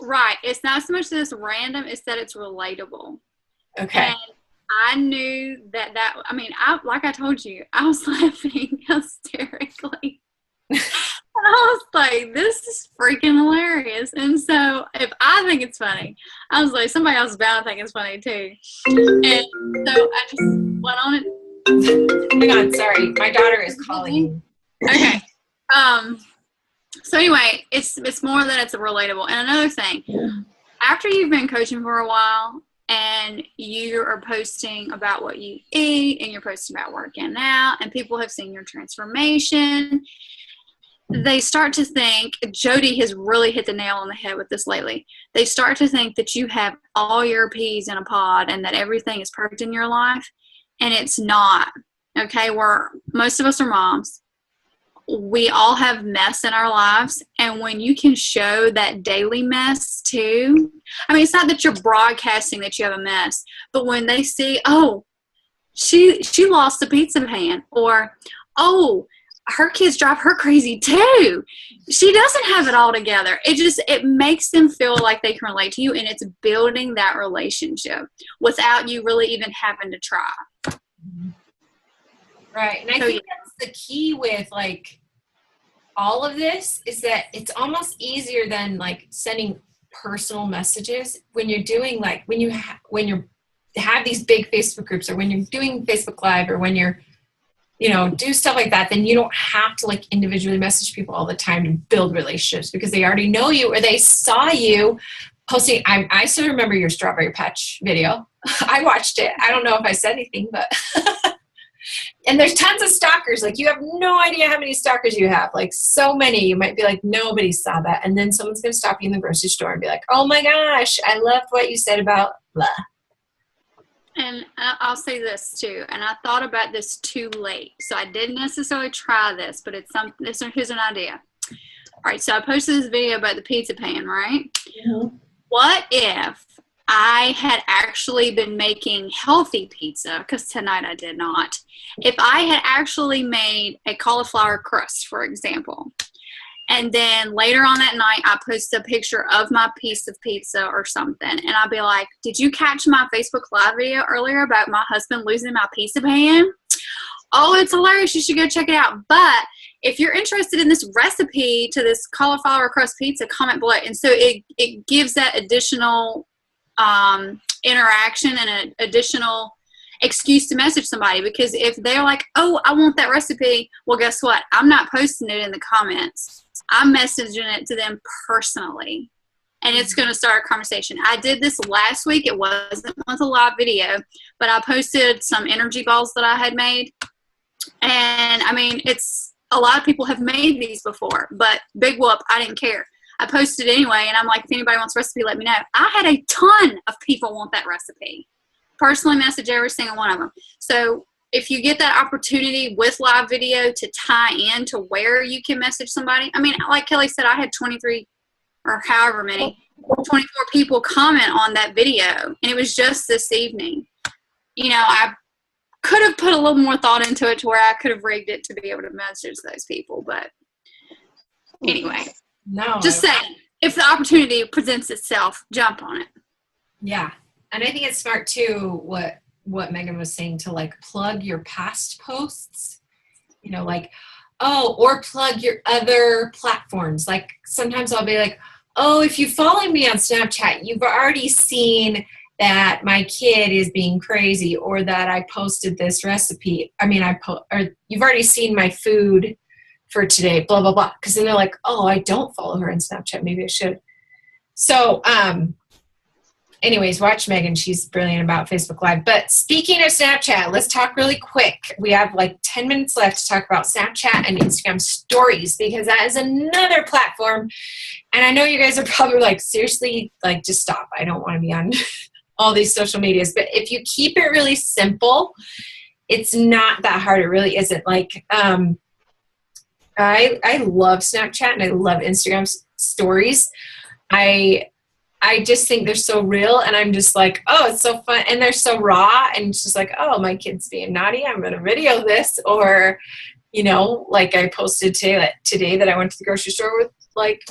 Right. It's not so much that it's random, it's that it's relatable. Okay. And I knew I mean, like I told you, I was laughing hysterically. And I was like, this is freaking hilarious. And so if I think it's funny, I was like, somebody else is bound to think it's funny too. And so I just went on it. Hang on, sorry. My daughter is calling. Okay. So anyway, it's more than it's relatable. And another thing, after you've been coaching for a while and you are posting about what you eat and you're posting about working out and people have seen your transformation, they start to think, Jody has really hit the nail on the head with this lately. They start to think that you have all your peas in a pod and that everything is perfect in your life. And it's not. Okay, most of us are moms. We all have mess in our lives. And when you can show that daily mess too, I mean, it's not that you're broadcasting that you have a mess, but when they see, oh, she lost a pizza pan, or, oh, her kids drive her crazy too. She doesn't have it all together. It makes them feel like they can relate to you, and it's building that relationship without you really even having to try. Right. And I think that's the key with like all of this is that it's almost easier than like sending personal messages when you're doing like when you have these big Facebook groups, or when you're doing Facebook Live, or when you're do stuff like that, then you don't have to like individually message people all the time to build relationships because they already know you or they saw you posting. I still remember your strawberry patch video. I watched it. I don't know if I said anything, but and there's tons of stalkers. Like you have no idea how many stalkers you have. Like so many, you might be like, nobody saw that. And then someone's going to stop you in the grocery store and be like, oh my gosh, I loved what you said about blah. And I'll say this too, and I thought about this too late, so I didn't necessarily try this, but here's an idea. All right, so I posted this video about the pizza pan, right? Mm-hmm. What if I had actually been making healthy pizza, because tonight I did not. If I had actually made a cauliflower crust, for example, And then later on that night, I post a picture of my piece of pizza or something. And I'll be like, did you catch my Facebook Live video earlier about my husband losing my pizza pan? Oh, it's hilarious. You should go check it out. But if you're interested in this recipe to this cauliflower crust pizza, comment below. And so it gives that additional interaction and an additional excuse to message somebody, because if they're like, oh, I want that recipe, well, guess what? I'm not posting it in the comments. I'm messaging it to them personally, and it's going to start a conversation. I did this last week. It wasn't with a live video, but I posted some energy balls that I had made. And I mean, it's a lot of people have made these before, but big whoop, I didn't care. I posted it anyway, and I'm like, if anybody wants a recipe, let me know. I had a ton of people want that recipe. Personally message every single one of them. So if you get that opportunity with live video to tie in to where you can message somebody, I mean, like Kelly said, I had 23 or however many, 24 people comment on that video, and it was just this evening. You know, I could have put a little more thought into it to where I could have rigged it to be able to message those people, but anyway. No. Just saying, if the opportunity presents itself, jump on it. Yeah. And I think it's smart too, what Megan was saying, to like plug your past posts, you know, like, oh, or plug your other platforms. Like sometimes I'll be like, oh, if you follow me on Snapchat, you've already seen that my kid is being crazy, or that I posted this recipe. I mean, or you've already seen my food for today, blah, blah, blah. Cause then they're like, oh, I don't follow her on Snapchat. Maybe I should. So, anyways, watch Megan. She's brilliant about Facebook Live. But speaking of Snapchat, let's talk really quick. We have like 10 minutes left to talk about Snapchat and Instagram stories, because that is another platform. And I know you guys are probably like, seriously, like just stop. I don't want to be on all these social medias. But if you keep it really simple, it's not that hard. It really isn't. Like, I love Snapchat and I love Instagram stories. I just think they're so real, and I'm just like, oh, it's so fun. And they're so raw, and it's just like, oh, my kid's being naughty, I'm going to video this. Or, you know, like I posted today that I went to the grocery store with like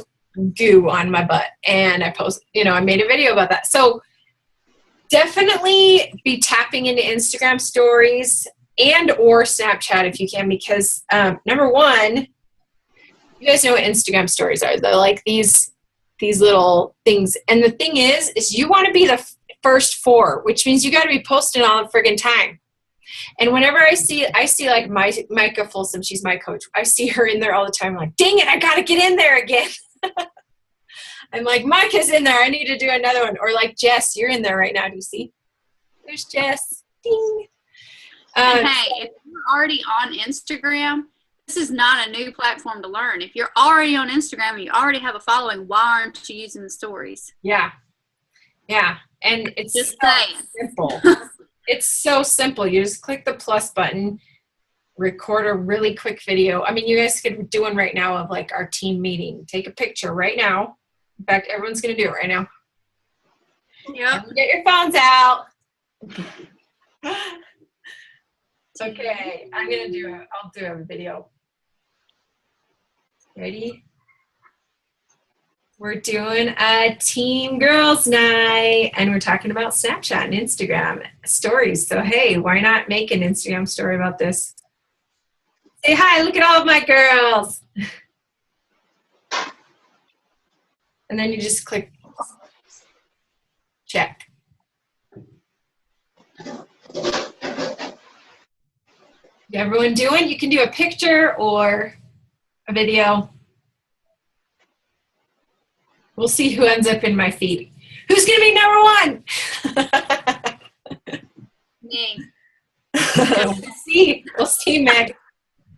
goo on my butt, and I made a video about that. So definitely be tapping into Instagram stories and or Snapchat if you can, because number one, you guys know what Instagram stories are. They're like these little things. And the thing is you want to be the first 4, which means you got to be posting all the friggin' time. And whenever I see like Micah Folsom, she's my coach. I see her in there all the time. I'm like, dang it, I got to get in there again. I'm like, Micah's in there. I need to do another one. Or like, Jess, you're in there right now. Do you see? There's Jess. Ding. Hey, if you're already on Instagram, this is not a new platform to learn. If you're already on Instagram and you already have a following, why aren't you using the stories? Yeah. Yeah. And it's just so saying. Simple. It's so simple. You just click the plus button, record a really quick video. I mean, you guys could do one right now of like our team meeting. Take a picture right now. In fact, everyone's going to do it right now. Yep. Get your phones out. Okay. I'll do a video. Ready? We're doing a team girls night, and we're talking about Snapchat and Instagram stories. So, hey, why not make an Instagram story about this? Say hi, look at all of my girls. And then you just click check. Everyone doing? You can do a picture or a video. We'll see who ends up in my feed. Who's going to be number 1? Me. We'll see, Meg.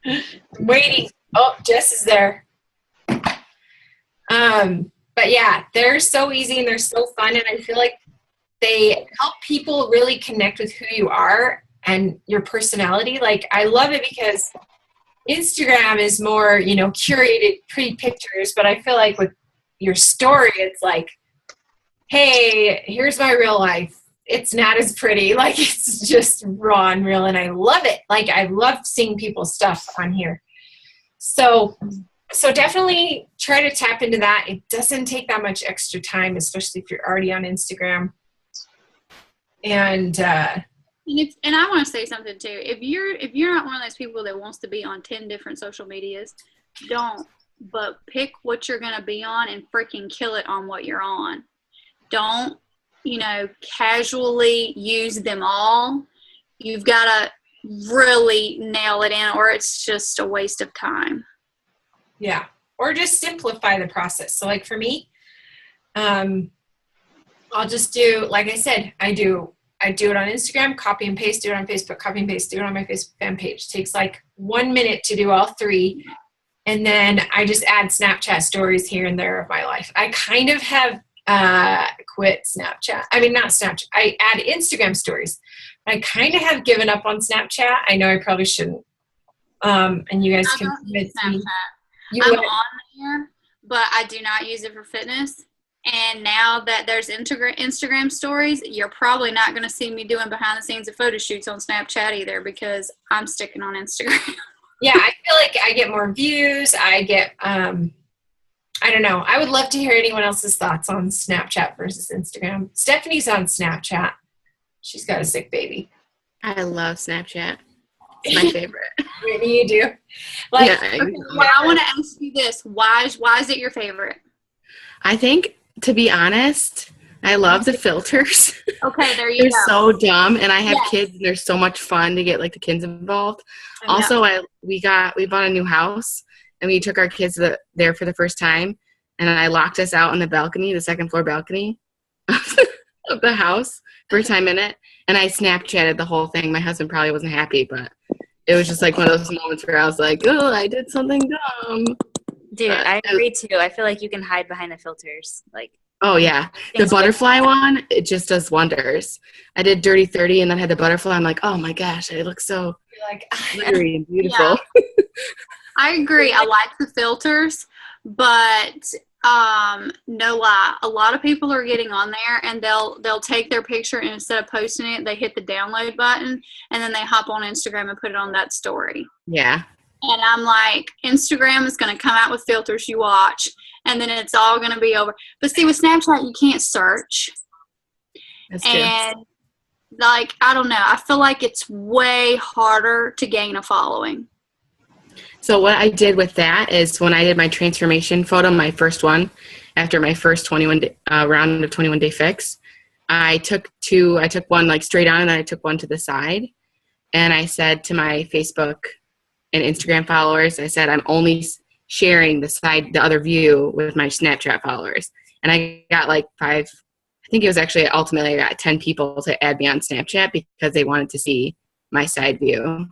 I'm waiting. Oh, Jess is there. But yeah, they're so easy and they're so fun, and I feel like they help people really connect with who you are and your personality. Like, I love it because Instagram is more, curated, pretty pictures, but I feel like with your story, it's like, hey, here's my real life. It's not as pretty. Like, it's just raw and real, and I love it. Like, I love seeing people's stuff on here. So So definitely try to tap into that. It doesn't take that much extra time, especially if you're already on Instagram. And And I want to say something too. If you're not one of those people that wants to be on 10 different social medias, don't. But pick what you're gonna be on and freaking kill it on what you're on. Don't, casually use them all. You've gotta really nail it in, or it's just a waste of time. yeah, or just simplify the process. So like for me, I'll just do, like I said, I do it on Instagram, copy and paste, do it on Facebook, copy and paste, do it on my Facebook fan page. It takes like 1 minute to do all three. And then I just add Snapchat stories here and there of my life. I kind of have quit Snapchat. I mean, not Snapchat. I add Instagram stories. I kind of have given up on Snapchat. I know I probably shouldn't. And you guys I can don't use convince me. Snapchat. I'm on there, but I do not use it for fitness. And now that there's Instagram stories, you're probably not going to see me doing behind the scenes of photo shoots on Snapchat either, because I'm sticking on Instagram. Yeah, I feel like I get more views. I get, I don't know. I would love to hear anyone else's thoughts on Snapchat versus Instagram. Stephanie's on Snapchat. She's got a sick baby. I love Snapchat. It's my favorite. Whitney, you do? Like, Yeah, Well, I want to ask you this. Why is it your favorite? I think, to be honest, I love the filters. Okay, there you They're go. so dumb, and I have Yes. kids, and they're so much fun to get like the kids involved. I know. Also, we bought a new house, and we took our kids there for the first time, and I locked us out on the balcony, the second floor balcony of the house, first time in it, and I Snapchatted the whole thing. My husband probably wasn't happy, but it was just like one of those moments where I was like, oh, I did something dumb. Dude, I agree too. I feel like you can hide behind the filters. Like, Oh, yeah. The things butterfly one, it just does wonders. I did Dirty 30 and then had the butterfly. I'm like, oh, my gosh, I look so You're like, glittery and beautiful. I agree. I like the filters, but no lie, a lot of people are getting on there and they'll take their picture, and instead of posting it, they hit the download button and then they hop on Instagram and put it on that story. Yeah. And I'm like, Instagram is going to come out with filters, you watch, and then it's all going to be over. But see, with Snapchat, you can't search. That's true. And, like, I don't know. I feel like it's way harder to gain a following. So what I did with that is when I did my transformation photo, my first one, after my first 21 round of 21 Day Fix, I took one like straight on, and then I took one to the side. And I said to my Facebook and Instagram followers, I said, I'm only sharing the other view with my Snapchat followers. And I got like I think it was actually ultimately I got 10 people to add me on Snapchat because they wanted to see my side view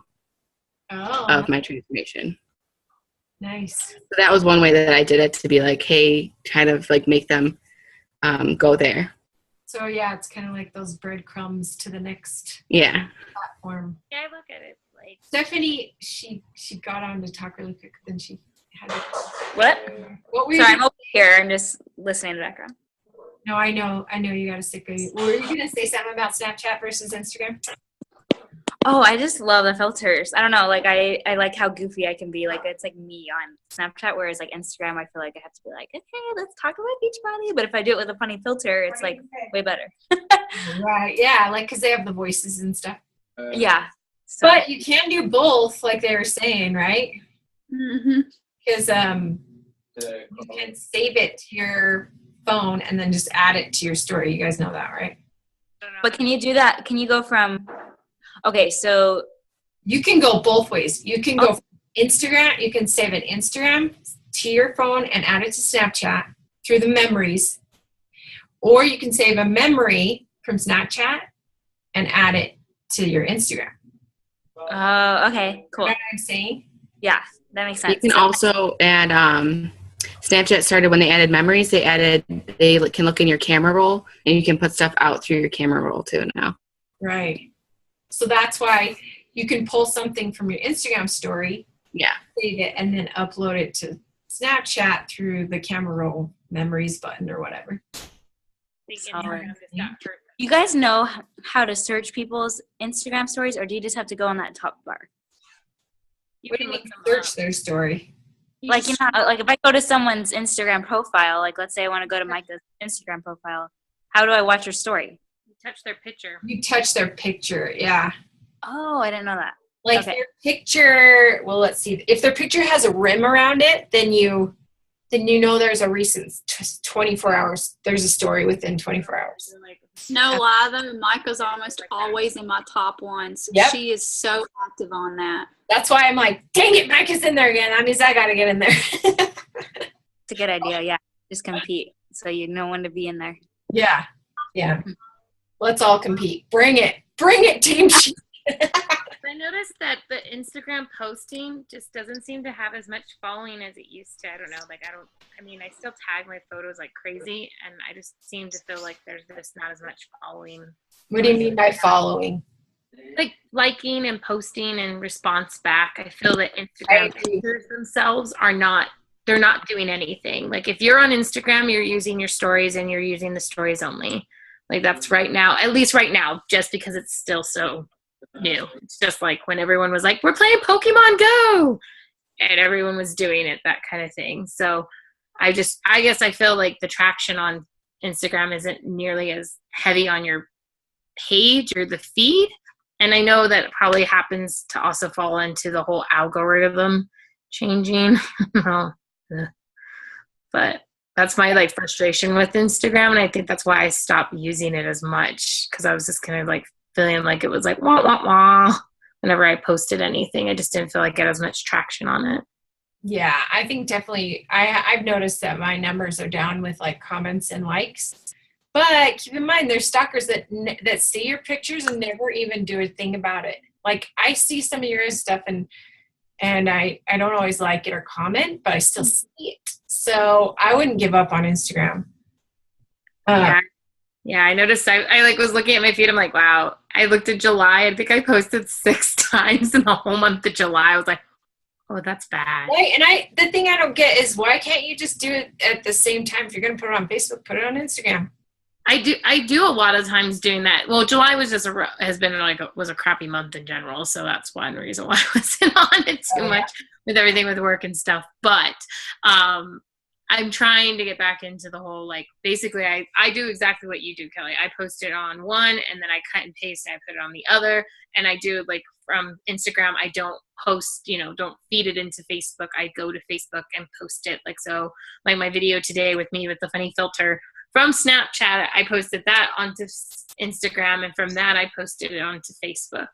of my transformation. nice. So that was one way that I did it, to be like, hey, kind of like make them go there. So yeah, it's kind of like those breadcrumbs to the next Yeah. platform. Yeah, I look at it like Stephanie, she got on to talk really quick, then she had to. What? What were you? Sorry, I'm over here. I'm just listening in the background. No, I know you got a sick baby. Were you gonna say something about Snapchat versus Instagram? Oh, I just love the filters. I don't know. Like, I like how goofy I can be. Like, it's like me on Snapchat, whereas like Instagram, I feel like I have to be like, okay, let's talk about Beachbody. But if I do it with a funny filter, it's like way better. Right. Yeah, like because they have the voices and stuff. Yeah. So, But you can do both, like they were saying, right? Mm-hmm. Because you can save it to your phone and then just add it to your story. You guys know that, right? but can you do that? Can you go from, okay, so You can go both ways. You can go from Instagram. You can save an Instagram to your phone and add it to Snapchat through the memories. Or you can save a memory from Snapchat and add it to your Instagram. okay, cool. You know what I'm saying? Yeah, that makes sense. You can also add Snapchat started when they added memories. They can look in your camera roll, and you can put stuff out through your camera roll too now. Right. So that's why you can pull something from your Instagram story, Yeah. save it, and then upload it to Snapchat through the camera roll memories button or whatever. You guys know how to search people's Instagram stories, or do you just have to go on that top bar? What do you mean search their story? Like, you know, like if I go to someone's Instagram profile, like let's say I want to go to Micah's Instagram profile, how do I watch her story? You touch their picture. You touch their picture, yeah. Oh, I didn't know that. Like Okay. their picture, well, let's see. If their picture has a rim around it, then you know there's a recent 24 hours. There's a story within 24 hours. No lie though, Micah's almost always in my top ones. Yep. She is so active on that. That's why I'm like, dang it, Micah's in there again. That means I got to get in there. It's a good idea. Yeah. Just compete so you know when to be in there. Yeah. Yeah. Let's all compete. Bring it. Bring it, Team She. I noticed that the Instagram posting just doesn't seem to have as much following as it used to. I don't know. Like, I still tag my photos like crazy, and I just seem to feel like there's just not as much following. What do you mean by following? Like, liking and posting and response back. I feel that I Instagram agree. pictures themselves they're not doing anything. Like, if you're on Instagram, you're using your stories and you're using the stories only. Like, that's right now, at least right now, just because it's still so new. It's just like when everyone was like, we're playing Pokemon Go, and everyone was doing it, that kind of thing. So I guess I feel like the traction on Instagram isn't nearly as heavy on your page or the feed. And I know that it probably happens to also fall into the whole algorithm changing. But that's my like frustration with Instagram, and I think that's why I stopped using it as much, because I was just kind of like feeling like it was like wah wah wah whenever I posted anything. I just didn't feel like I had as much traction on it. Yeah, I think definitely. I've noticed that my numbers are down with like comments and likes. But keep in mind, there's stalkers that see your pictures and never even do a thing about it. Like I see some of your stuff and I don't always like it or comment, but I still see it. So I wouldn't give up on Instagram. Yeah, I noticed I like was looking at my feed. I'm like, wow. I looked at July. I think I posted 6 times in the whole month of July. I was like, oh, that's bad. Right, and the thing I don't get is why can't you just do it at the same time? If you're going to put it on Facebook, put it on Instagram. I do a lot of times doing that. Well, July was just was a crappy month in general, so that's one reason why I wasn't on it too much with everything with work and stuff. But I'm trying to get back into the whole, like, basically I do exactly what you do, Kelly. I post it on one, and then I cut and paste and I put it on the other, and I do, like, from Instagram, I don't post, don't feed it into Facebook. I go to Facebook and post it. Like, so, like my video today with me with the funny filter from Snapchat, I posted that onto Instagram, and from that I posted it onto Facebook.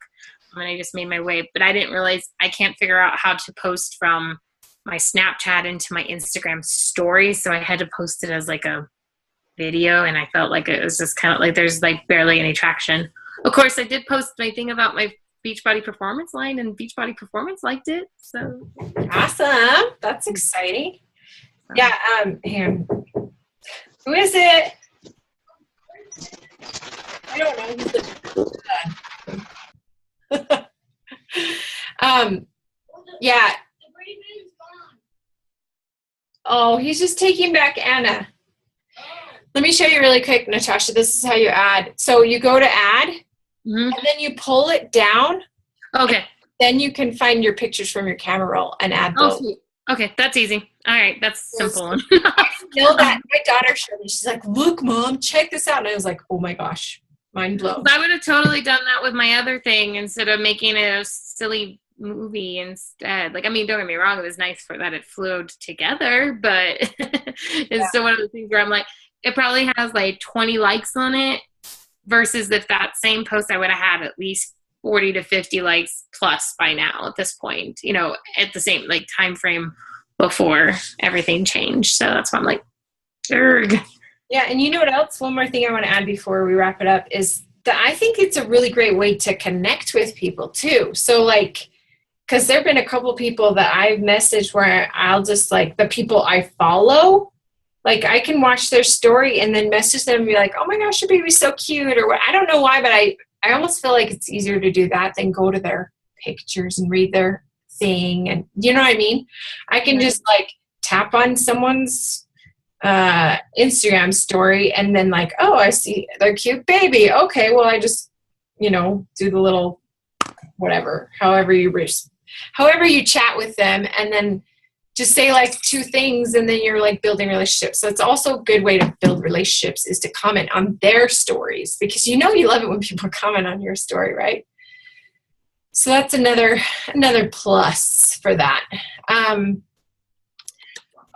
And I just made my way, but I didn't realize I can't figure out how to post from my Snapchat into my Instagram stories, so I had to post it as like a video, and I felt like it was just kind of like there's like barely any traction. Of course, I did post my thing about my Beachbody Performance line, and Beachbody Performance liked it. So awesome. That's exciting. Yeah, hang on. Who is it? I don't know. Who's the yeah. Oh, he's just taking back Anna. Let me show you really quick, Natasha. This is how you add. So you go to add, and then you pull it down. Okay. Then you can find your pictures from your camera roll and add those. Sweet. Okay, that's easy. All right, that's simple. I feel that my daughter showed me. She's like, "Look, Mom, check this out." And I was like, "Oh my gosh, mind blown." I would have totally done that with my other thing instead of making it a silly movie instead. Like, I mean, don't get me wrong, it was nice for that it flowed together, but it's still one of those things where I'm like, it probably has like 20 likes on it versus if that same post I would have had at least 40 to 50 likes plus by now at this point, at the same like time frame before everything changed. So that's why I'm like, Erg. Yeah, and you know what else? One more thing I want to add before we wrap it up is that I think it's a really great way to connect with people too. So like, because there have been a couple people that I've messaged where I'll just like the people I follow, like I can watch their story and then message them and be like, oh my gosh, your baby's so cute, or I don't know why, but I almost feel like it's easier to do that than go to their pictures and read their thing. And you know what I mean? I can just like tap on someone's Instagram story and then like, oh, I see their cute baby. Okay, well, I just, do the little whatever, however you chat with them, and then just say like 2 things and then you're like building relationships. So it's also a good way to build relationships is to comment on their stories, because you know you love it when people comment on your story, right? So that's another plus for that.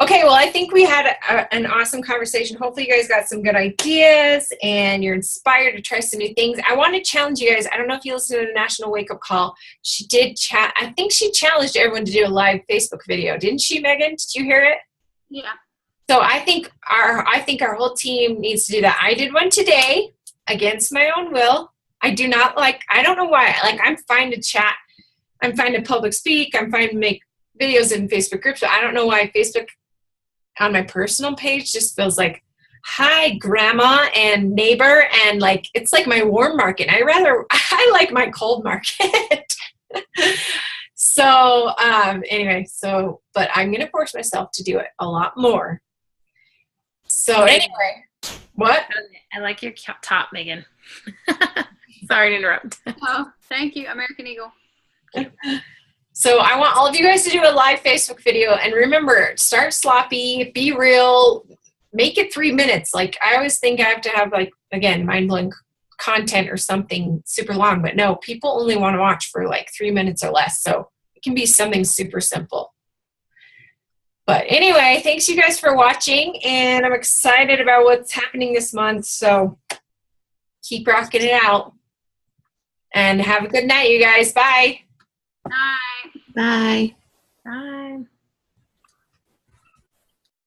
Okay, well, I think we had an awesome conversation. Hopefully you guys got some good ideas and you're inspired to try some new things. I want to challenge you guys. I don't know if you listened to the National Wake Up Call. She did chat. I think she challenged everyone to do a live Facebook video. Didn't she, Megan? Did you hear it? Yeah. So I think our whole team needs to do that. I did one today against my own will. I don't know why. Like, I'm fine to chat. I'm fine to public speak. I'm fine to make videos in Facebook groups, but I don't know why Facebook on my personal page just feels like, hi, grandma and neighbor, and like it's like my warm market. I like my cold market. So anyway, but I'm gonna force myself to do it a lot more. So anyway, what? I like your top, Megan. Sorry to interrupt. Oh, thank you, American Eagle. So I want all of you guys to do a live Facebook video, and remember, start sloppy, be real, make it 3 minutes. Like, I always think I have to have, like, again, mind-blowing content or something super long, but no, people only want to watch for like 3 minutes or less. So it can be something super simple. But anyway, thanks you guys for watching, and I'm excited about what's happening this month. So keep rocking it out, and have a good night, you guys. Bye. Bye. Bye. Bye.